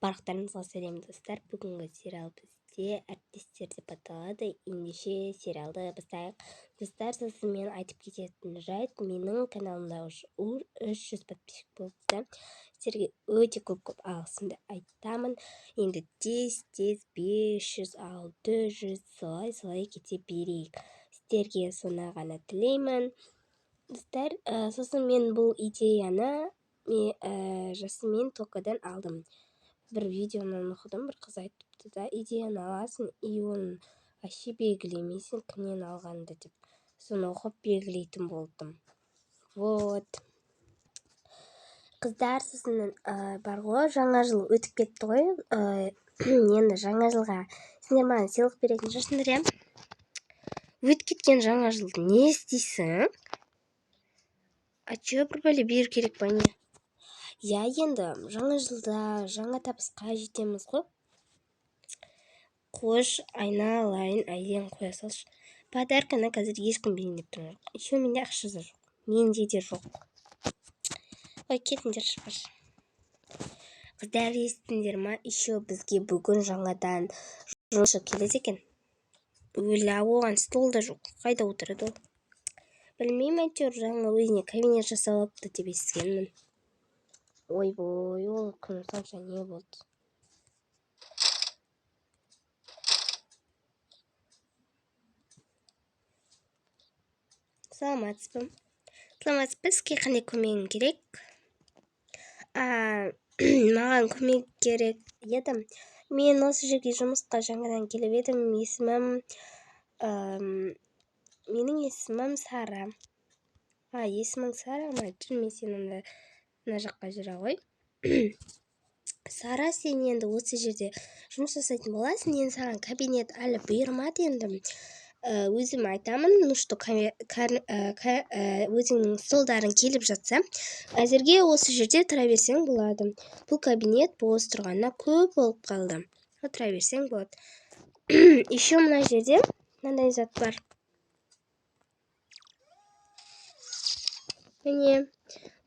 Барлықтарыңызға сәлем достар. Бүгінгі сериал бізде әріптестер деп аталады. Ендеше сериалды бастайық. Достар, сосын мен айтып кететін жайт, менің каналымда 300 подписчик болыпты. Сіздерге өте көп алғысымды айтамын. Енді тез 500, 600 солай кете берейік. Сіздерге соны ғана тілеймін. Достар, сосын мен бұл идеяны Жасмин Токадан алдым. Бір видеоны оқыдым, бір қыз айтыпты да, идеяны аласың, и оны вообще белгілемейсің, кімнен алғанды деп. Соны оқып белгілейтін болдым. Вот. Қыздар, сосын бар ғой, жаңа жыл өтіп кетті ғой. Енді жаңа жылға сендер маған сыйлық беретін шығарсыңдар, иә? Өтіп кеткен жаңа жылды не істейсің? А че бір бәле беру керек па не? Я, енді жаңа жылда жаңа табысқа жетеміз ғой. Қош, айналайын, әйден қоя салшы. Подарканы қазір ешкім бейіндеп тұрмай. Еще менде ақша да жоқ. Менде де жоқ. Ой, кетіңдер шықпаш. Қыздар, естіңдер ма? Еще бізге бүгін жаңадан жұмысшы келеді екен. Өлі, оған стол да жоқ. Қайда отырады ол? Білмеймін, әйтеуір жаңа өзіне кабинет жасап алыпты деп естігенмін. Ойбой, ол күн сонша не болды? Саламатсыз ба? Сізге қандай көмегім керек? Маған көмек керек еді. Мен осы жерге жұмысқа жаңадан келіп едім. Менің есімім Сара. Есімің Сара ма? Мен сен мына жаққа жүре ғой. Сара, сен енді осы жерде жұмыс жасайтын боласың. Енді саған кабинет әлі бұйырмады енді. Өзім айтамын, что өзіңнің столдарың келіп жатса, әзірге осы жерде тұра берсең болады. Бұл кабинет бос тұрғанына көп болып қалды. Тұра берсең болады. Еще мына жерде мынандай зат бар. Міне,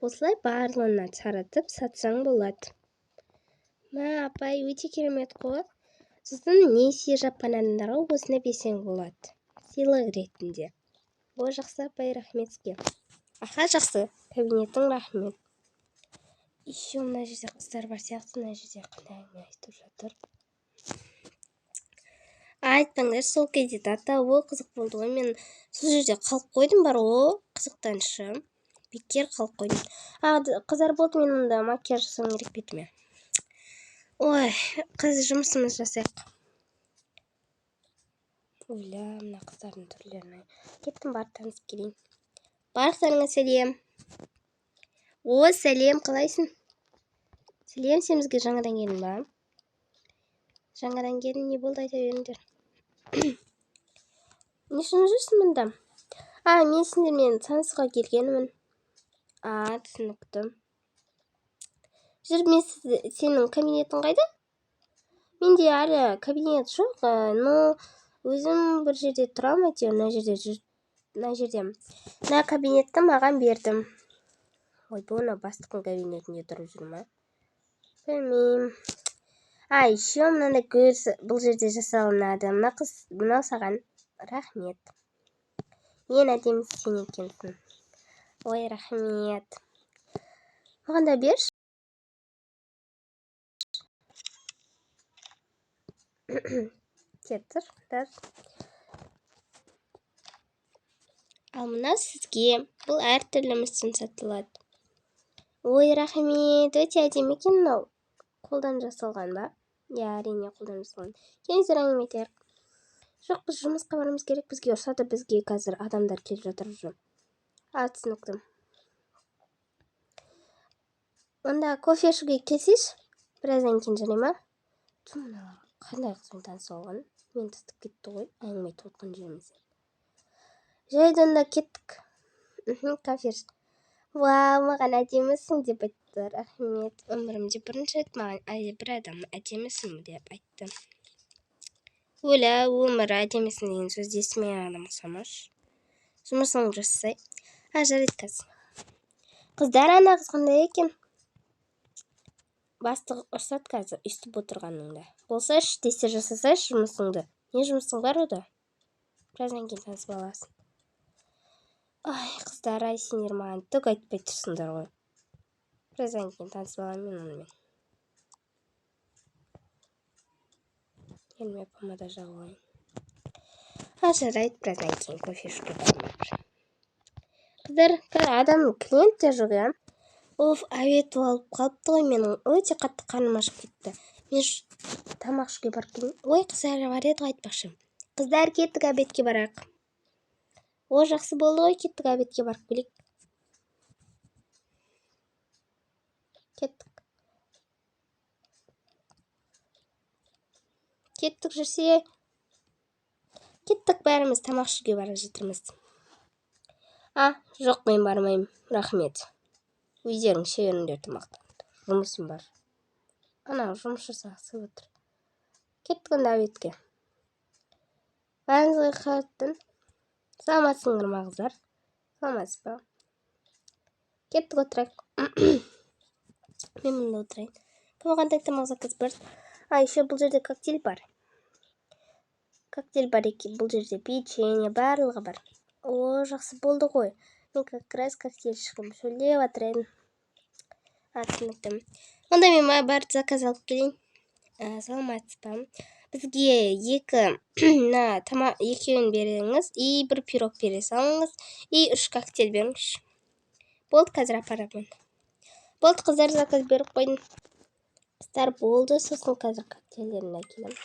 осылай барлығына таратып сатсаң болады. Апай, өте керемет қой. Сосын несие жапқан адамдарға осыны берсең болады. Сыйлық ретінде. Ол жақсы, апай, рахмет сізге. Жақсы. Кабинеттің рахмет. Еще мына жерде қыздар бар сияқты, мына жерде қандай әңгіме айтып жатыр. Айтпаңдар, сол кезде ол қызық болды ғой. Мен сол жерде қалып қойдым, бар ғой, қызықтаншы. Бекер қалып қойдым. Қыздар болды, мен онда макияж жасауым керек бетіме. Ой, қыз, жұмысымыз жасайық. Ойла, мына қыздардың түрлеріне. Кеттім, бар танысып келейін. Барлықтарыңа сәлем. Сәлем, қалайсың? Сәлем, сен бізге жаңадан келдің ба? Жаңадан келдің, не болды, айта беріңдер. Не үшін жүрсің мұнда? Мен сендермен танысуға келгенмін. Түсінікті. Жүр, мен сенің кабинетің қайда? Менде әлі кабинет жоқ, өзім бір жерде тұрам, әйтеуір мына жерде. Мына кабинетті маған бердім. Ой, бұны бастықтың кабинетінде тұрып жүр ма? Білмеймін. Еще мынандай көз бұл жерде жасалынады. Мына саған рахмет. Мен әдемісі сен екенсің. Ой, рахмет. Маған да берші. Кетір. Ал мына сізге бұл әртүрлі мүсін сатылады. Ой, рахмет. Өте әдемі екен мынау. Қолдан жасалған ба? Әрине қолдан жасалған. Келіңіздер әңгіме етейік. Жоқ, біз жұмысқа баруымыз керек. Бізге ұрсады, бізге қазір адамдар келіп жатыр жүр. Түсінікті. Онда кофе ішуге келсейші? Біраздан кейін жарай ма? Қандай қызбен танысып алған? Мен тастап кетті ғой, әңгіме айтып отқан жерімізде. Жайды онда кеттік. Кофе іш. Маған әдемісің деп айтты. Рахмет. Өмірімде бірінші рет маған бір адам әдемісің деп айтты. Өлі, өмірі әдемісің деген сөзді естімеген адам ұқсамаш. Жұмысың жасай. Жарайды қазір. Қыздар, ана қыз қандай екен? бастық ұрсат қазір үстіп отырғаныңда. Болсашы, тез жасасайшы жұмысыңды. Не жұмысың бар ода? Біраздан кейін танысып аласың. Ай, қыздар, ай, сендер маған түк айтпай тұрсыңдар ғой. Біраздан кейін танысып аламын мен онымен. Еліме помада жағып алайын. Жарайды, біраздан кейін кофе ішуге бармақшы. Қыздар, адамның клиент те жоқ, иә? Обед алып қалыпты ғой, менің өте қатты қарным ашып кетті. Мен тамақ ішуге барып келейін. Қыздар бар еді, айтпақшы. Қыздар, кеттік, обедке барайық. Жақсы болды ғой, кеттік, обедке барып келейік. Кеттік, жүрсе. Кеттік, бәріміз тамақ ішуге бара жатырмыз. Жоқ, мен бармаймын, рахмет. Өздерің шеріңдер тамақтанды. Жұмысым бар. Жұмыс жасағысы отыр. Кеттік онда обедке. Бәріңізге қайттын. Саламатсыңдар ма, қыздар? Саламатсыз ба? Кеттік, отырайық. Мен мұнда отырайын. Кім қандай тамақ заказ бар? Еще бұл жерде коктейль бар. Коктейль бар екен. Бұл жерде печенье барлығы бар. Жақсы болды ғой. Мен как раз коктейль ішкім. Шөлдеп отырайын. Түсінікті. Онда мен бар заказ алып келейін. Саламатсыз ба? Бізге екеуін беріңіз. И бір пирог бере салыңыз. И 3 коктейль беріңізші. Болды, қазір апарамын. Болды, қыздар, заказ беріп қойдым. Қыздар, болды, сосын қазір коктейльдерін әкелемін.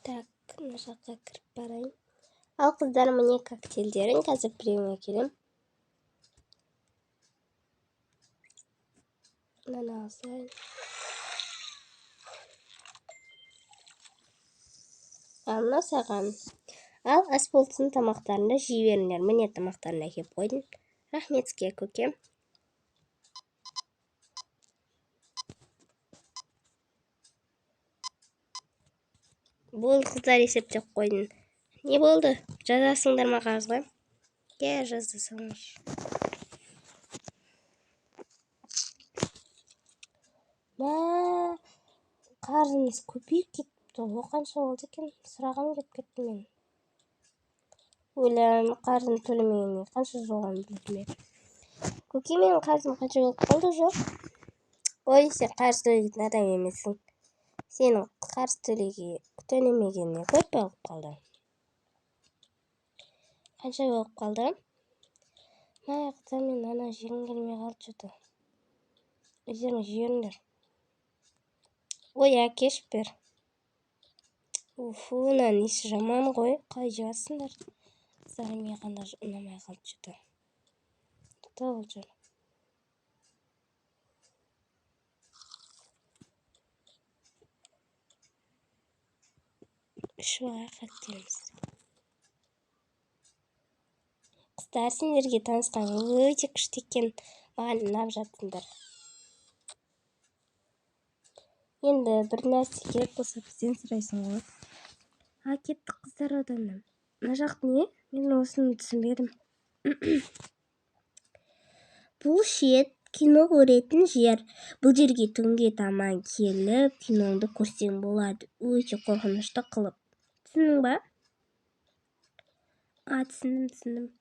Так, мына жаққа кіріп барайын. Ал, қыздар, міне коктейльдерін қазір біреуін әкелем. Мынаны алсайын. Мына саған. Ал, ас болсын, тамақтарында жей беріңдер. Міне тамақтарын әкеліп қойдым. Рахмет сізге, көкем. Болды, қыздар, есептеп қойдым. Не болды? Жазасыңдар ма қағазға? Жазасыңдар. Қарызымыз көбейіп кетті. Қанша болды екен? Сұрағым келіп кетті мен. Ойлаймын, қарызым төлемегеніне қанша жоғын білдірмек. Көке, менің қарызым қанша болып қалды, жоқ? Сен қарыз төлейтін адам емессің. Сенің қарыз төлемегеніне көп болып қалды. Қанша болып қалды? Қыздар, мен ана жегім келмей қалды жөті. Өздерің жеріңдер. Кеш бер. Мынаның есі жаман ғой. Қалай жеватсыңдар? Қыздар, мен қандай ұнамай қалды жөті. Ол жер. Ішіп алайық коктейліміз. Қыздар, сендерге танысқан өте күшті екен. Маған ұнап жатсыңдар. Енді бір нәрсе керек болса бізден сұрайсың ғой. Кеттік, қыздар, одан. Мына жақ не? Мен осыны түсінбедім. Бұл шет кино көретін жер. Бұл жерге түнге таман келіп, киноңды көрсең болады. Өте қорқынышты қылып. Түсіндің ба? Түсіндім.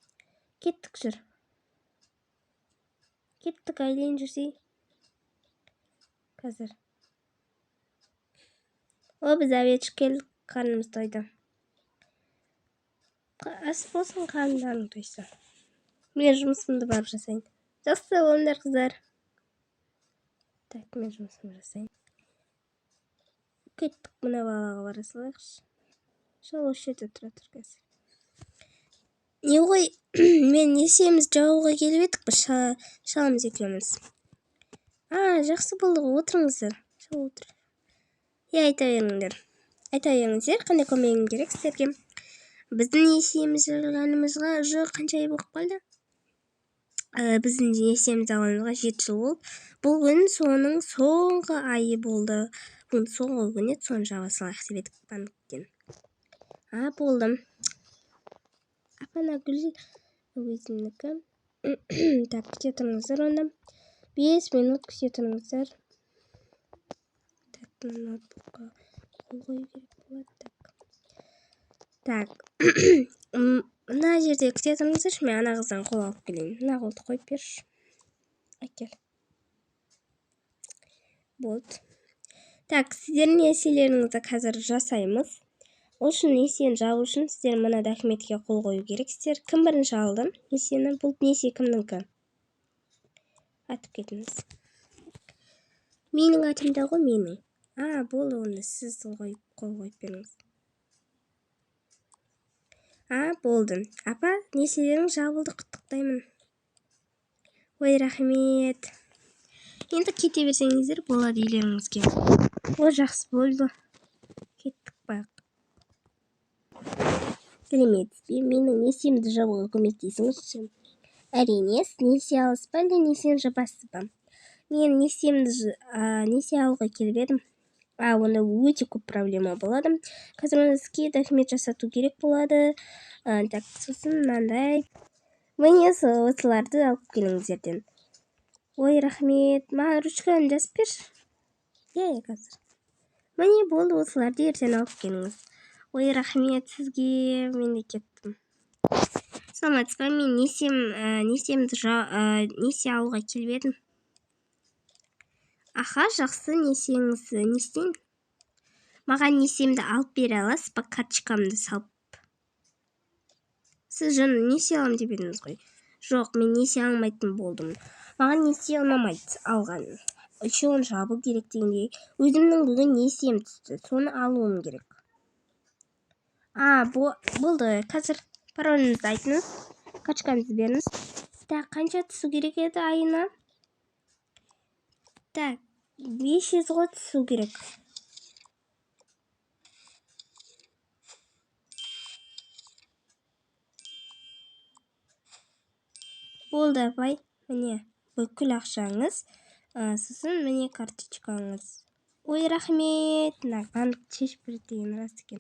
Кеттік, жүр. Кеттік, айлен жүрсей. Қазір. Біз обед келдік, қарнымыз тойды. Ас болсын, қарындарың тойса. Мен жұмысымды барып жасайын. Жақсы болыңдар, қыздар. Так, мен жұмысымды жасайын. Кеттік, мына балаға бара салайықшы. Шал осы жерде тұра тұр қазір. Не ғой, мен несиеміз жауға келіп едік пе, шалымыз екеуміз. Жақсы болды ғой, отырыңыздар. Шал отыр. Айта беріңдер, қандай көмегім керек сіздерге? Біздің несиеміз алғанымызға қанша ай болып қалды? Біздің несиеміз алғанымызға 7 жыл болды. Бұл күн соның соңғы айы болды. бүгін соңғы күн еді, соны жаба салайық деп едік банктен. Болдым. Апанагүл өзімнікі. Так, күте тұрыңыздар онда. 5 минут күте тұрыңыздар. Так, ноутбукқа қол қою керек болады. Так. Мына жерде күте тұрыңыздаршы, мен ана қыздан қол алып келейін. Мына қолды қойып берші. Әкел. Болды. Так, сіздердің несиелеріңізді қазір жасаймыз. Ол үшін несиені жабу үшін сіздер мына документке қол қою керексіздер. Кім бірінші алды несиені? Бұл несие кімдікі? Атып кетіңіз. Менің атымда ғой, менің. Болды, онда сіз қол қойып беріңіз. Болды. Апа, несиелерің жабылды, құттықтаймын. Ой, рахмет. Енді кете берсеңіздер болады үйлеріңізге. Жақсы болды. Кеттік бақ. Сәлеметсіз бе? Менің несиемді жабуға көмектесіңізші. Әрине, сіз несие аласыз ба, әлде несиені жабасыз ба? Мен несие алуға келіп едім. Онда өте көп проблема болады. Қазір оны сізге документ жасату керек болады. Так, сосын мынандай. Міне осыларды алып келіңіздерден. Ой, рахмет. Маған ручканы жазып берші. Қазір. Міне болды, осыларды ертең алып келіңіз. Ой, рахмет сізге, мен де кеттім. Саламатсыз ба, мен несие алуға келіп едім. Жақсы, несиеңіз не істейін? Маған несиемді алып бере аласыз ба, карточкамды салып? Сіз жаңа несие алам деп едіңіз ғой. Жоқ, мен несие алмайтын болдым. Маған несие алмайды алған. Үшеуін жабу керек дегенде, өзімнің бүгін несием түсті, соны алуым керек. Болды, қазір пароліңізді айтыңыз, карточкаңызды беріңіз. Так, қанша түсу керек еді айына? Так, 500 ғой түсу керек. Болды, апай, міне, бүкіл ақшаңыз, сосын міне карточкаңыз. Ой, рахмет, банк шешіп береді деген рас екен.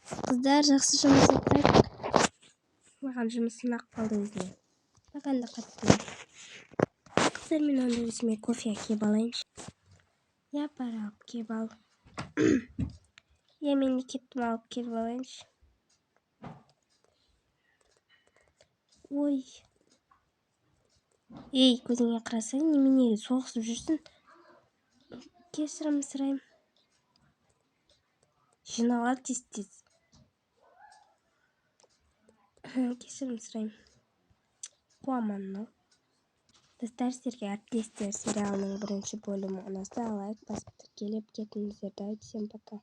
Қыздар, жақсы жұмыс етсек. Маған жұмысын қалды өзіне. Маған да қатты. Қыздар, мен онда өзіме кофе әкеп алайыншы. Пара алып кеп ал. Мен кеттім, алып келіп алайыншы. Ой. Көзіңе қарасаң, неменеге соғысып жүрсің? Кешірім сұраймын. Жиналар тез-тез. Кешірім сұраймын. Қуамын. Достар, сіздерге әріптестер сериалының бірінші бөлімі ұнаса, лайк басып тіркеліп кетіңіздер. Всем пока.